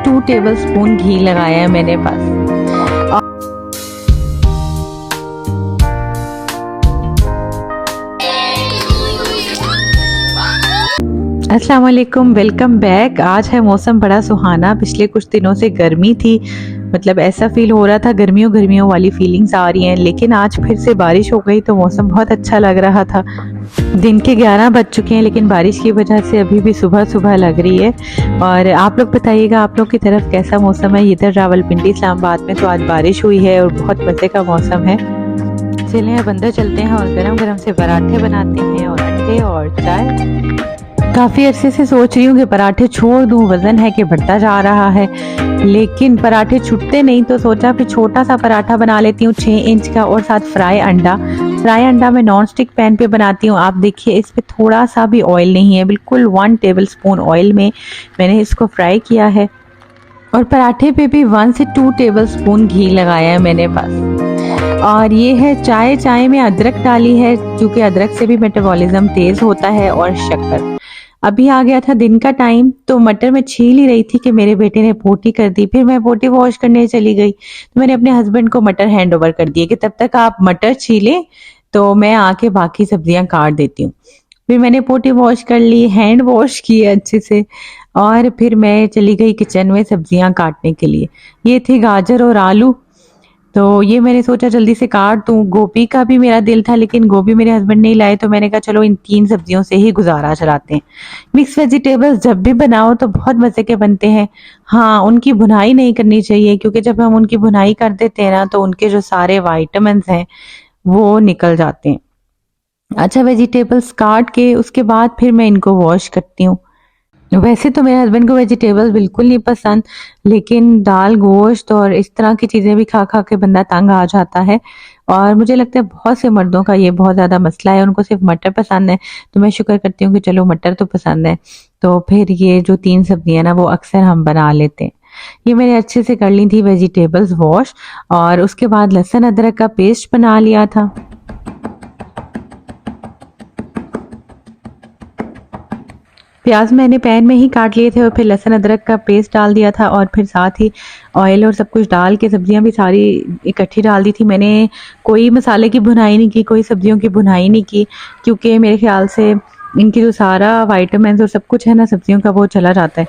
2 tablespoon घी लगाया है मैंने बस। अस्सलाम वालेकुम, वेलकम बैक। आज है मौसम बड़ा सुहाना। पिछले कुछ दिनों से गर्मी थी, मतलब ऐसा फील हो रहा था गर्मियों गर्मियों वाली फीलिंग्स आ रही हैं, लेकिन आज फिर से बारिश हो गई तो मौसम बहुत अच्छा लग रहा था। दिन के 11 बज चुके हैं, लेकिन बारिश की वजह से अभी भी सुबह सुबह लग रही है। और आप लोग बताइएगा आप लोग की तरफ कैसा मौसम है। इधर रावलपिंडी इस्लामाबाद में तो आज बारिश हुई है और बहुत मज़े का मौसम है। चलें अब अंदर चलते हैं और गरम गरम से पराठे बनाते हैं और अंडे और चाय। काफ़ी अरसे से सोच रही हूँ कि पराठे छोड़ दूँ, वज़न है कि बढ़ता जा रहा है, लेकिन पराठे छूटते नहीं, तो सोचा फिर छोटा सा पराठा बना लेती हूँ 6 इंच का और साथ फ्राई अंडा मैं नॉन स्टिक पैन पे बनाती हूँ। आप देखिए इस पे थोड़ा सा भी ऑयल नहीं है, बिल्कुल 1 टेबलस्पून ऑयल में मैंने इसको फ्राई किया है। और पराठे पे भी 1 से 2 टेबलस्पून घी लगाया है मैंने बस। और ये है चाय में अदरक डाली है, क्योंकि अदरक से भी मेटाबॉलिज्म तेज़ होता है, और शक्कर। अभी आ गया था दिन का टाइम, तो मटर मैं छील ही रही थी कि मेरे बेटे ने पोटी कर दी। फिर मैं पोटी वॉश करने चली गई, तो मैंने अपने हस्बैंड को मटर हैंड ओवर कर दिए कि तब तक आप मटर छीलें तो मैं आके बाकी सब्जियां काट देती हूँ। फिर मैंने पोटी वॉश कर ली, हैंड वॉश किए अच्छे से, और फिर मैं चली गई किचन में सब्जियां काटने के लिए। ये थे गाजर और आलू, तो ये मैंने सोचा जल्दी से काट दूं। गोभी का भी मेरा दिल था, लेकिन गोभी मेरे हस्बैंड नहीं लाए, तो मैंने कहा चलो इन 3 सब्जियों से ही गुजारा चलाते हैं। मिक्स वेजिटेबल्स जब भी बनाओ तो बहुत मज़े के बनते हैं। हाँ, उनकी भुनाई नहीं करनी चाहिए, क्योंकि जब हम उनकी भुनाई कर देते हैं ना, तो उनके जो सारे वाइटामिन्स हैं वो निकल जाते हैं। अच्छा, वेजिटेबल्स काट के उसके बाद फिर मैं इनको वॉश करती हूँ। वैसे तो मेरे हस्बैंड को वेजिटेबल्स बिल्कुल नहीं पसंद, लेकिन दाल गोश्त और इस तरह की चीज़ें भी खा खा के बंदा तंग आ जाता है। और मुझे लगता है बहुत से मर्दों का ये बहुत ज़्यादा मसला है, उनको सिर्फ मटर पसंद है। तो मैं शुक्र करती हूँ कि चलो मटर तो पसंद है, तो फिर ये जो 3 सब्जियां ना वो अक्सर हम बना लेते हैं। ये मैंने अच्छे से कर ली थी वेजिटेबल्स वॉश, और उसके बाद लहसुन अदरक का पेस्ट बना लिया था। प्याज मैंने पैन में ही काट लिए थे और फिर लहसुन अदरक का पेस्ट डाल दिया था, और फिर साथ ही ऑयल और सब कुछ डाल के सब्जियां भी सारी इकट्ठी डाल दी थी मैंने। कोई मसाले की भुनाई नहीं की, कोई सब्जियों की भुनाई नहीं की, क्योंकि मेरे ख्याल से इनकी जो सारा वाइटामिन और सब कुछ है ना सब्जियों का, वो चला जाता है।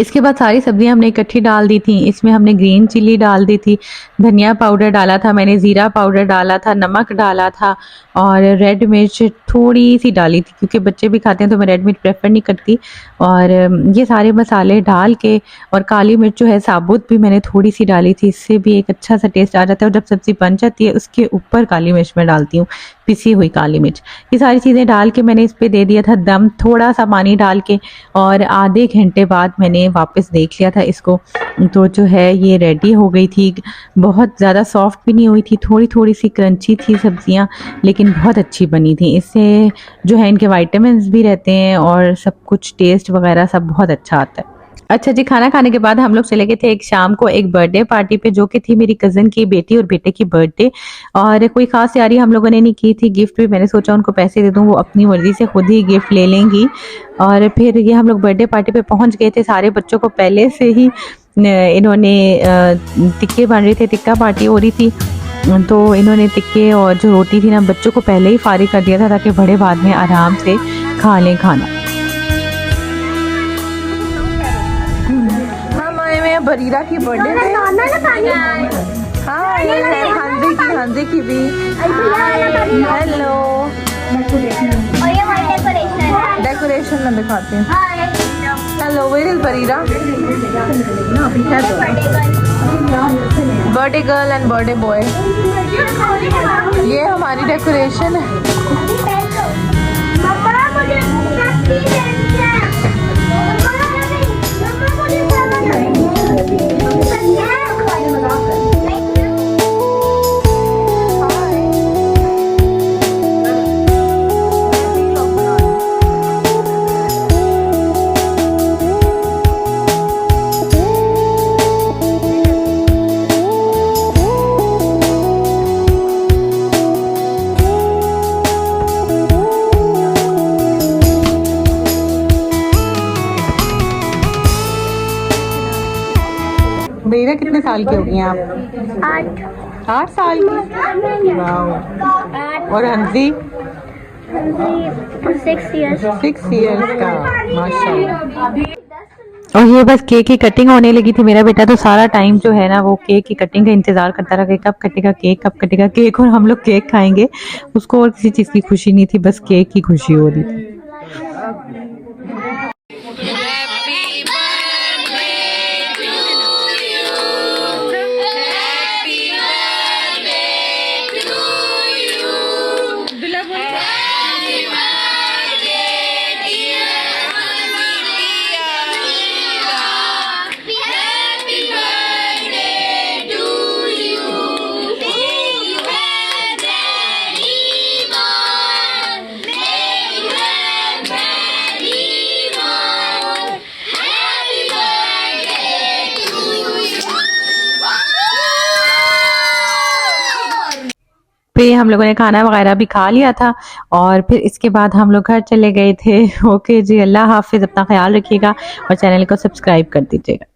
इसके बाद सारी सब्जियां हमने इकट्ठी डाल दी थी। इसमें हमने ग्रीन चिली डाल दी थी, धनिया पाउडर डाला था मैंने, ज़ीरा पाउडर डाला था, नमक डाला था, और रेड मिर्च थोड़ी सी डाली थी, क्योंकि बच्चे भी खाते हैं तो मैं रेड मिर्च प्रेफर नहीं करती। और ये सारे मसाले डाल के, और काली मिर्च जो है साबुत भी मैंने थोड़ी सी डाली थी, इससे भी एक अच्छा सा टेस्ट आ जाता है। और जब सब्ज़ी बन जाती है उसके ऊपर काली मिर्च मैं डालती हूँ, पिसी हुई काली मिर्च। ये सारी चीज़ें डाल के मैंने इस पर दे दिया था दम, थोड़ा सा पानी डाल के। और आधे घंटे बाद मैंने वापस देख लिया था इसको, तो जो है ये रेडी हो गई थी। बहुत ज़्यादा सॉफ्ट भी नहीं हुई थी, थोड़ी थोड़ी सी क्रंची थी सब्जियां, लेकिन बहुत अच्छी बनी थी। इससे जो है इनके वाइटामिन्स भी रहते हैं और सब कुछ टेस्ट वगैरह सब बहुत अच्छा आता है। अच्छा जी, खाना खाने के बाद हम लोग चले गए थे एक शाम को एक बर्थडे पार्टी पे, जो कि थी मेरी कज़न की बेटी और बेटे की बर्थडे। और कोई खास तैयारी हम लोगों ने नहीं की थी। गिफ्ट भी मैंने सोचा उनको पैसे दे दूँ, वो अपनी मर्जी से खुद ही गिफ्ट ले लेंगी। और फिर ये हम लोग बर्थडे पार्टी पे पहुंच गए थे। सारे बच्चों को पहले से ही इन्होंने टिक्के बन रहे थे, टिक्का पार्टी हो रही थी, तो इन्होंने टिक्के और जो रोटी थी ना बच्चों को पहले ही फारिग कर दिया था, ताकि बड़े बाद में आराम से खा लें खाना। बरीरा की बर्थडे में हांजे की भी हेलो। डेकोरेशन में दिखाते हैं। Hello, where is Barira? Birthday girl and birthday boy. ये हमारी डेकोरेशन है। कितने साल की हो गई हैं आप? 8 साल की। वाह। और हंसी? 6 years। 6 इयर्स का, माशाल्लाह। और ये बस केक की कटिंग होने लगी थी। मेरा बेटा तो सारा टाइम जो है ना वो केक की कटिंग का इंतजार करता रहा कि कब कटेगा केक, कब कटेगा केक और हम लोग केक खाएंगे। उसको और किसी चीज़ की खुशी नहीं थी, बस केक की खुशी हो रही थी। फिर हम लोगों ने खाना वगैरह भी खा लिया था और फिर इसके बाद हम लोग घर चले गए थे। ओके जी, अल्लाह हाफिज़, अपना ख्याल रखिएगा और चैनल को सब्सक्राइब कर दीजिएगा।